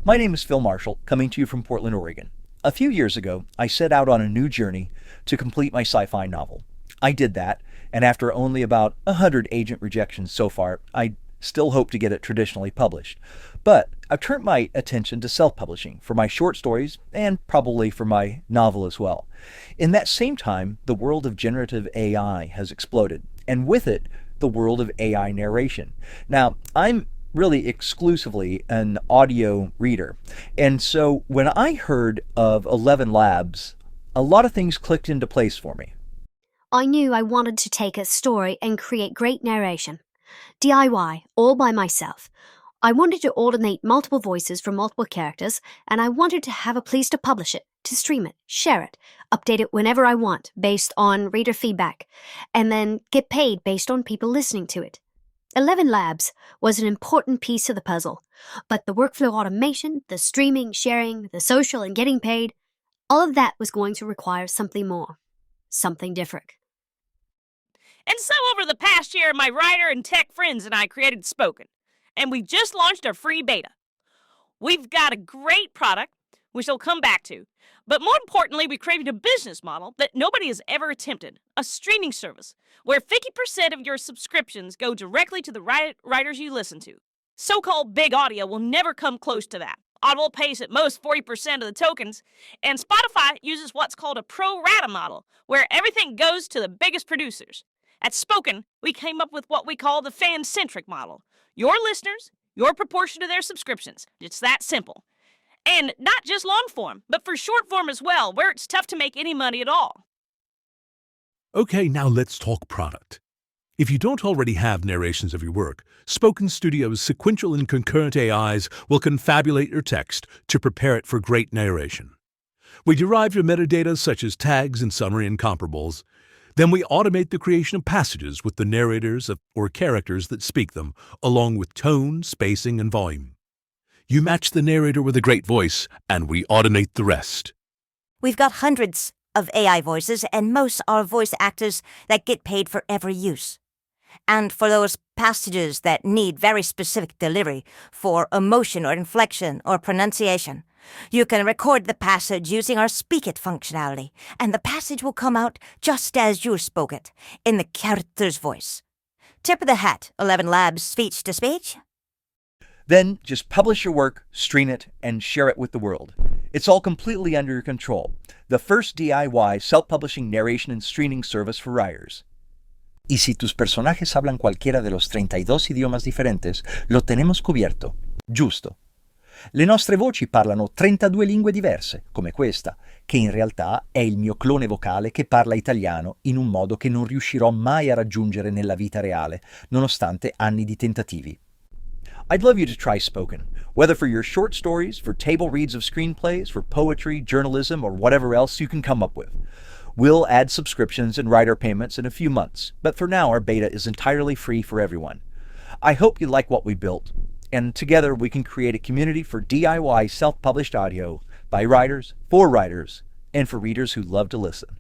My name is Phil Marshall, coming to you from Portland, Oregon. A few years ago, I set out on a new journey to complete my sci-fi novel. I did that, and after only about 100 agent rejections so far, I still hope to get it traditionally published. But I've turned my attention to self-publishing for my short stories and probably for my novel as well. In that same time, the world of generative AI has exploded, and with it, the world of AI narration. Now, I'm really exclusively an audio reader. And so when I heard of 11 Labs, a lot of things clicked into place for me. I knew I wanted to take a story and create great narration. DIY, all by myself. I wanted to alternate multiple voices for multiple characters, and I wanted to have a place to publish it, to stream it, share it, update it whenever I want based on reader feedback, and then get paid based on people listening to it. 11 Labs was an important piece of the puzzle, but the workflow automation, the streaming, sharing, the social, and getting paid, all of that was going to require something more, something different. And so over the past year, my writer and tech friends and I created Spoken, and we just launched our free beta. We've got a great product, which I'll come back to, but more importantly, we created a business model that nobody has ever attempted, a streaming service, where 50% of your subscriptions go directly to the writers you listen to. So-called big audio will never come close to that. Audible pays at most 40% of the tokens, and Spotify uses what's called a pro rata model, where everything goes to the biggest producers. At Spoken, we came up with what we call the fan-centric model. Your listeners, your proportion to their subscriptions. It's that simple. And not just long form, but for short form as well, where it's tough to make any money at all. Okay, now let's talk product. If you don't already have narrations of your work, Spoken Studio's sequential and concurrent AIs will confabulate your text to prepare it for great narration. We derive your metadata such as tags and summary and comparables. Then we automate the creation of passages with the narrators or characters that speak them, along with tone, spacing, and volume. You match the narrator with a great voice, and we automate the rest. We've got hundreds of AI voices, and most are voice actors that get paid for every use. And for those passages that need very specific delivery for emotion or inflection or pronunciation, you can record the passage using our Speak It functionality, and the passage will come out just as you spoke it, in the character's voice. Tip of the hat, 11 Labs speech-to-speech. Then just publish your work, stream it, and share it with the world. It's all completely under your control. The first DIY self-publishing narration and streaming service for writers. Y si tus personajes hablan cualquiera de los 32 idiomas differentes, lo tenemos cubierto. Giusto. Le nostre voci parlano 32 lingue diverse, come questa, che in realtà è il mio clone vocale che parla italiano in un modo che non riuscirò mai a raggiungere nella vita reale, nonostante anni di tentativi. I'd love you to try Spoken, whether for your short stories, for table reads of screenplays, for poetry, journalism, or whatever else you can come up with. We'll add subscriptions and writer payments in a few months, but for now our beta is entirely free for everyone. I hope you like what we built, and together we can create a community for DIY self-published audio by writers, for writers, and for readers who love to listen.